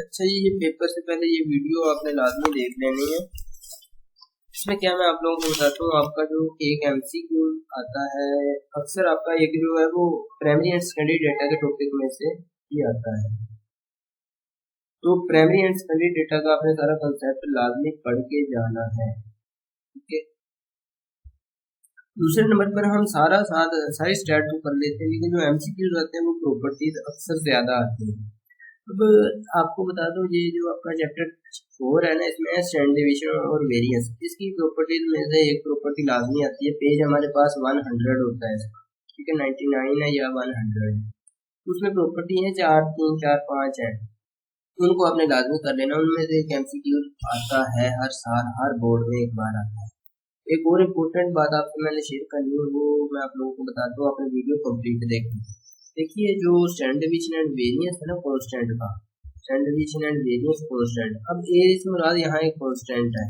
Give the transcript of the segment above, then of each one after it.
अच्छा जी, ये पेपर से पहले ये वीडियो आपने लाजमी देख लेनी है। इसमें क्या मैं आप लोगों को बताता हूँ, आपका जो एक एमसीक्यू आता है, अक्सर आपका एक जो है वो प्राइमरी एंड सेकेंडरी डेटा के टॉपिक में से ही आता है। तो प्राइमरी एंड सेकेंडरी डेटा का आपने सारा कंसेप्ट लाजमी पढ़ के जाना है, ठीक है। दूसरे नंबर पर हम सारे स्टार्ट तो कर लेते हैं, लेकिन जो एमसीक्यूज आते हैं वो प्रॉपर्टीज अक्सर ज्यादा आती हैं। अब आपको बता दूं, ये जो आपका चैप्टर 4 है ना, इसमें स्टैंडर्ड डिवीजन और वेरिएंस। इसकी प्रॉपर्टीज में से एक प्रॉपर्टी लाजमी आती है। पेज हमारे पास 100 होता है, ठीक है, 99 है या 100। उसमें प्रॉपर्टी है 4, 3, 4, 5 है। उनको आपने लाजमी कर लेना। उनमें से एक एमसीक्यू आता है हर साल, हर बोर्ड में एक बार आता है। एक और इम्पोर्टेंट बात आपसे मैंने शेयर करनी है, वो मैं आप लोगों को बताता हूँ। अपने वीडियो कंप्लीट देखिए जो स्टैंडर्ड डिवीजन एंड वेरिएंस है ना, कांस्टेंट का, standard division and variance constant. अब ए से मुराद यहाँ एक कांस्टेंट है,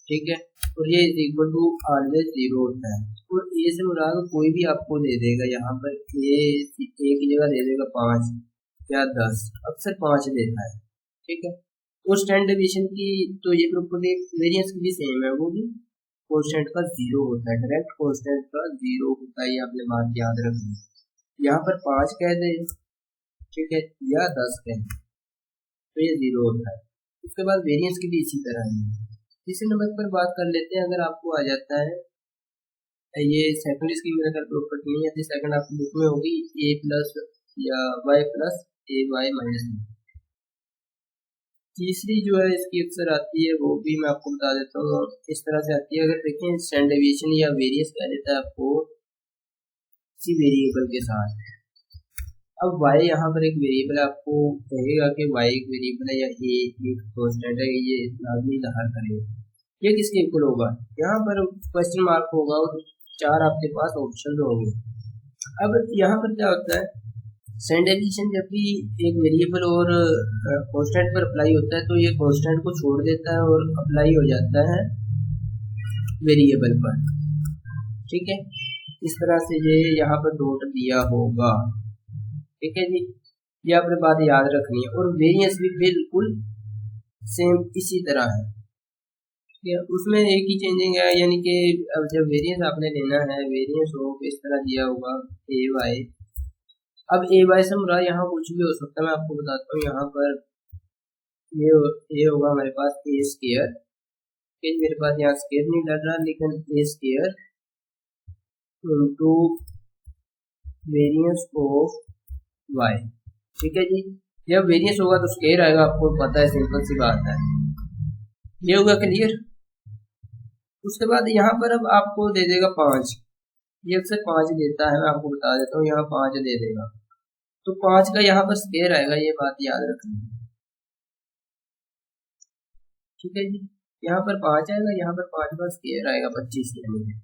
ठीक है, और ये इक्वल टू ऑलवेज 0 होता है। और ए से मुराद कोई भी आपको दे देगा, यहाँ पर ए की जगह दे देगा 5 या 10, अक्सर 5 देता है, ठीक है। और स्टैंडर्ड डिवीजन की तो ये प्रॉपर्टी वेरिएंस की भी सेम है, वो भी कांस्टेंट का 0 होता है, डायरेक्ट कांस्टेंट का 0 होता है। ये आपने बात याद रखनी। यहाँ पर 5 कह दे, ठीक है, या 10 कह दे, तो ये 0 होता है। उसके बाद वेरिएंस की भी इसी तरह है। तीसरे नंबर पर बात कर लेते हैं। अगर आपको आ जाता है, ये सेकंड इसकी मेरा कर प्रॉपर्टी नहीं आती, सेकंड आपकी बुक में होगी a प्लस या y प्लस ए वाई माइनस। तीसरी जो है इसकी अक्सर आती है, वो भी मैं आपको बता देता हूँ, इस तरह से आती है। अगर देखें स्टैंडर्ड डिवीजन या वेरिएंस कह देता है आपको किसी वेरिएबल के साथ। अब y यहाँ पर एक वेरिएबल है, आपको कहेगा कि y एक वेरिएबल है या a एक कांस्टेंट है, ये लाजमी ज़ाहिर करेगा। ये किसके इक्वल होगा, यहाँ पर क्वेश्चन मार्क होगा और 4 आपके पास ऑप्शन होंगे। अब यहाँ पर क्या होता है, स्टैंडर्ड डिवीजन जब भी एक वेरिएबल और कांस्टेंट पर अप्लाई होता है, तो ये कांस्टेंट को छोड़ देता है और अप्लाई हो जाता है वेरिएबल पर, ठीक है। इस तरह से ये यहाँ पर डॉट दिया होगा, ठीक है जी। ये आपने बात याद रखनी है। और वेरिएंस भी बिल्कुल सेम इसी तरह है, ठीक है। उसमें एक ही चेंजिंग है, यानी कि अब जब वेरिएंस आपने लेना है, वेरिएंस हो इस तरह दिया होगा ए वाई। अब ए वाई से मुराद यहाँ कुछ भी हो सकता है, मैं आपको बताता हूँ। यहाँ पर ये होगा हमारे पास ए स्क्वायर, मेरे पास यहाँ स्क्वायर नहीं लग रहा, लेकिन A square into variance of Y, ठीक है जी। जब वेरिएंस होगा तो स्क्वायर आएगा, आपको पता है, सिंपल सी बात है। ये होगा क्लियर। उसके बाद यहाँ पर अब आपको दे देगा 5, ये अक्सर 5 देता है, मैं आपको बता देता हूँ, यहाँ 5 दे देगा, तो 5 का यहाँ पर स्क्वायर आएगा, ये बात याद रखनी, ठीक है जी। यहाँ पर 5 आएगा, यहाँ पर 5 का स्क्वायर आएगा 25 के लिए।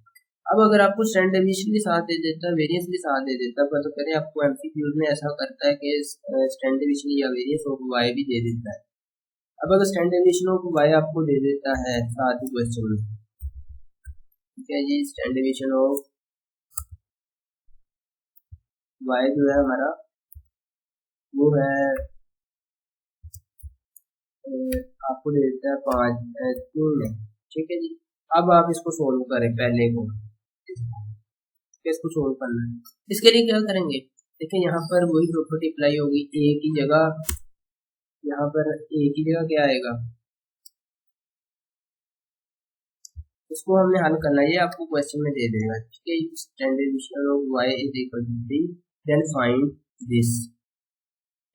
अब अगर आपको स्टैंडर्ड डिवीजन के साथ दे देता है, वेरिएंस के साथ दे देता है, तो करें आपको एमसीक्यूज में ऐसा करता है कि स्टैंडर्ड डिवीजन या वेरिएंस ऑफ वाई भी दे देता है। अब अगर स्टैंडर्ड डिवीजन ऑफ वाई आपको दे देता है साथ ही क्वेश्चन में, ठीक है जी, स्टैंडर्ड डिवीजन ऑफ वाई जो है हमारा वो है आपको दे देता है 5, 3, ठीक है जी। अब आप इसको सोल्व करें, पहले को इसको सोल्व करना है। इसके लिए क्या करेंगे, देखिए यहाँ पर वही प्रॉपर्टी अप्लाई होगी। ए की जगह, यहाँ पर ए की जगह क्या आएगा, इसको हमने हल करना है, ये आपको क्वेश्चन में दे देगा, ठीक है। Standard deviation of y is equal to 3, then find this,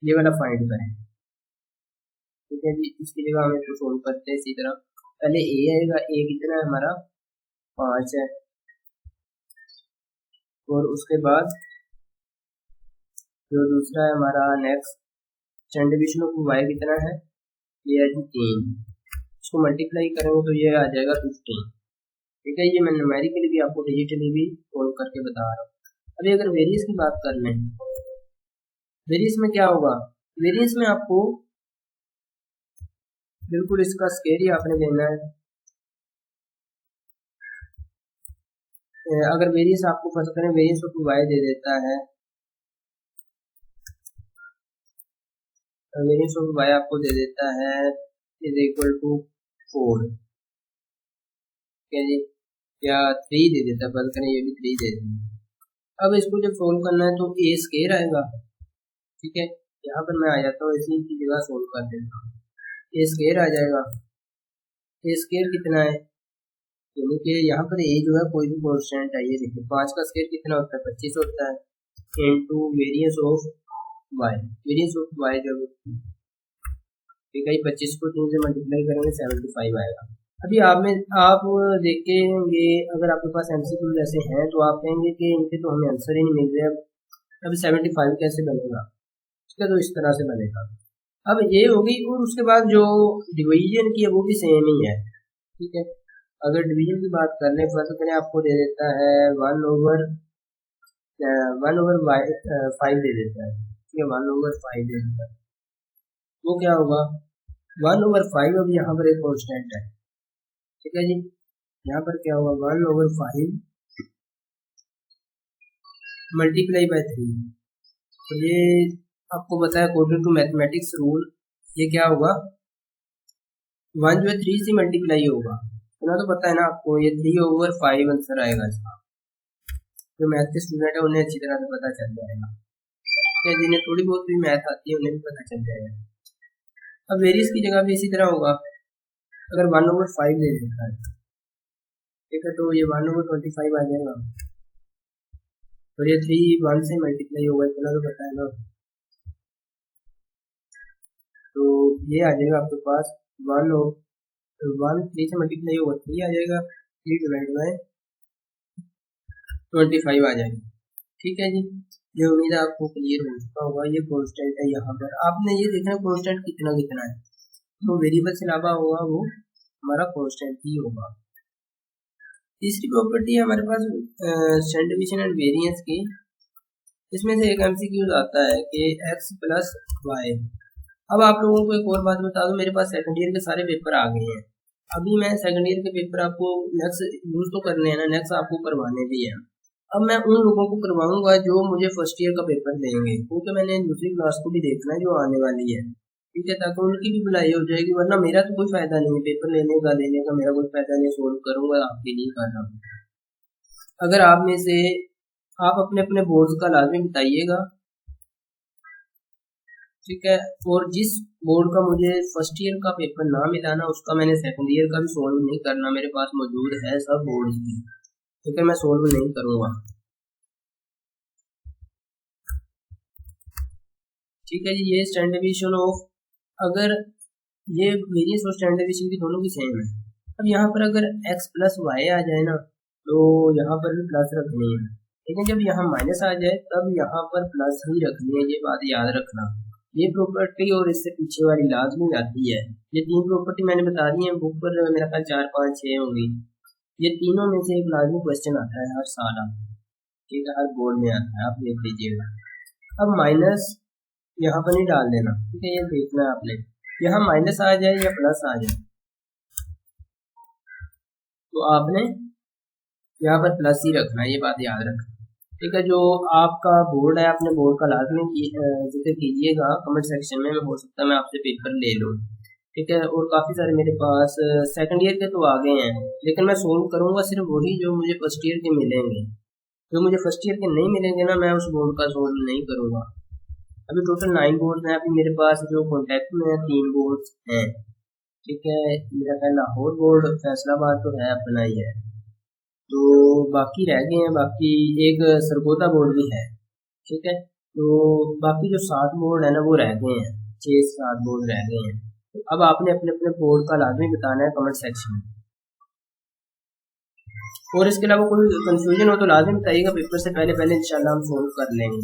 ये वाला फाइंड करें, ठीक है जी। इसकी जगह हम इसको सोल्व करते हैं इसी तरह। पहले ए आएगा, ए कितना है हमारा 5 है, और उसके बाद जो दूसरा है हमारा next standard deviation of Y कितना है, ये है जी 3, इसको मल्टीप्लाई करेंगे तो ये आ जाएगा 15, ठीक है। ये मैं न्यूमेरिकली भी आपको डिजिटली भी सोल्व करके बता रहा हूँ। अभी अगर वेरिएंस की बात कर लें, वेरिएंस में क्या होगा, वेरिएंस में आपको बिल्कुल इसका स्क्वायर ही आपने लेना है। अगर वेरिएंस आपको फर्स्ट करें, वेरिएंस ऑफ वाई दे देता है वेरिएंस ऑफ वाई आपको दे देता है इज इक्वल टू 4, क्या जी, या 3 दे देता है, बंद करें ये भी 3 दे देंगे। अब इसको जब सोल्व करना है तो ए स्केयर आएगा, ठीक है, यहाँ पर मैं आ जाता हूँ, इसी की जगह सोल्व कर देता हूँ, ए स्केयर आ जाएगा। ए स्केयर कितना है, यानी कि यहाँ पर ए जो है कोई भी कॉन्स्टेंट है, ये देखिए 5 का स्केयर कितना होता है, 25 होता है, into variance of Y, variance of Y जब ठीक है 25 को 3 से मल्टीप्लाई करेंगे 75 आएगा। अभी आप देखेंगे अगर आपके पास एमसीक्यू जैसे हैं तो आप कहेंगे कि इनके तो हमें आंसर ही नहीं मिल रहे, अब 75 कैसे बनेगा, ठीक है, तो इस तरह से बनेगा। अब ये होगी, और उसके बाद जो डिवीजन की है वो भी सेम ही है, ठीक है। अगर डिवीजन की बात कर ले, फर्स्ट करें आपको दे देता है 1/5 दे देता है, ठीक है, 1/5 दे देता है, वो क्या होगा 1/5, अब यहाँ पर एक कॉन्स्टेंट है, ठीक है जी, यहाँ पर क्या होगा 1/5 मल्टीप्लाई बाय 3, तो ये आपको बताया अकॉर्डिंग टू मैथमेटिक्स रूल, ये क्या होगा 1 जो है 3 से मल्टीप्लाई होगा, इतना तो पता है ना आपको, ये 3/5 आंसर आएगा इसका। जो मैथ के स्टूडेंट है उन्हें अच्छी तरह से पता चल जाएगा, क्या जिन्हें थोड़ी बहुत भी मैथ आती है उन्हें भी पता चल जाएगा। अब वेरियस की जगह भी इसी तरह होगा, अगर 1/5 ले लेता है, ठीक है, तो ये 1/25 आ जाएगा, और ये 3 1 से मल्टीप्लाई होगा, इतना तो पता है ना, तो ये आ जाएगा आपके पास 1 3 से मल्टीप्लाई होगा 3 आ जाएगा, 3 डिवाइड बाय 25 आ जाएगा, ठीक है जी। ये उम्मीद है आपको क्लियर हो चुका होगा। ये कांस्टेंट है, यहाँ पर आपने ये देखना कांस्टेंट कितना कितना है, तो वेरिएबल से अलावा होगा वो हमारा कांस्टेंट ही होगा। तीसरी प्रॉपर्टी है हमारे पास स्टैंडर्ड डिवीजन एंड वेरिएंस की, इसमें से एक एमसीक्यू आता है कि x प्लस वाई। अब आप लोगों को एक और बात बता दूं, मेरे पास सेकंड ईयर के सारे पेपर आ गए हैं, अभी मैं सेकंड ईयर के पेपर आपको नेक्स्ट यूज तो करने हैं ना, नेक्स्ट आपको करवाने भी है। अब मैं उन लोगों को करवाऊंगा जो मुझे फर्स्ट ईयर का पेपर देंगे, क्योंकि मैंने दूसरी क्लास को भी देखना है जो आने वाली है, ठीक है, ताकि उनकी भी भलाई हो जाएगी, वरना मेरा तो कोई फायदा नहीं है पेपर लेने का मेरा कोई फायदा नहीं, सोल्व करूंगा आपके लिए कर रहा हूँ। अगर आप में से आप अपने अपने बोर्ड का लाजमी बताइएगा, ठीक है, और जिस बोर्ड का मुझे फर्स्ट ईयर का पेपर ना मिला ना, उसका मैंने सेकंड ईयर का भी सोल्व नहीं करना, मेरे पास मौजूद है सब बोर्ड की, ठीक है, मैं सोल्व नहीं करूंगा, ठीक है जी। ये स्टैंडर्ड डिवीजन ऑफ, अगर ये वेरिएंस और स्टैंडर्ड डिवीजन की दोनों की सेम है। अब यहाँ पर अगर x प्लस वाई आ जाए ना, तो यहाँ पर भी प्लस रखनी है, लेकिन जब यहाँ माइनस आ जाए तब यहाँ पर प्लस ही रखनी है, ये बात याद रखना। ये प्रॉपर्टी और इससे पीछे वाली लाजमी आती है, ये 3 प्रॉपर्टी मैंने बता दी है, बुक पर मेरा ख्याल 4 5 6 होंगी, ये तीनों में से एक लाजमी क्वेश्चन आता है हर साल, ठीक है, हर बोर्ड में आता है, आप देख लीजिएगा। अब माइनस यहाँ पर नहीं डाल देना, ठीक है, ये देखना है आपने, यहाँ माइनस आ जाए या प्लस आ जाए, तो आपने यहाँ पर प्लस ही रखना है, ये बात याद रखना, ठीक है। जो आपका बोर्ड है अपने बोर्ड का लाजमी जिक्र कीजिएगा कमेंट सेक्शन में, हो सकता है मैं आपसे पेपर ले लूँ, ठीक है। और काफ़ी सारे मेरे पास सेकंड ईयर के तो आ गए हैं, लेकिन मैं सोल्व करूँगा सिर्फ वही जो मुझे फर्स्ट ईयर के मिलेंगे, जो मुझे फर्स्ट ईयर के नहीं मिलेंगे ना, मैं उस बोर्ड का सोल्व नहीं करूँगा। अभी टोटल 9 बोर्ड हैं अभी मेरे पास, जो कॉन्टैक्ट में 3 बोर्ड हैं, ठीक है, मेरा ख्याल लाहौर बोर्ड फैसलाबाद तो है अपना ही है, तो बाकी रह गए हैं, बाकी एक सरगोदा बोर्ड भी है, ठीक है, तो बाकी जो 7 बोर्ड है ना वो रह गए हैं, 6-7 बोर्ड रह गए हैं। तो अब आपने अपने अपने बोर्ड का लाजमी बताना है कमेंट सेक्शन में, और इसके अलावा कोई कंफ्यूजन हो तो लाजमी बताइएगा, पेपर से पहले इंशाल्लाह हम सोल्व कर लेंगे।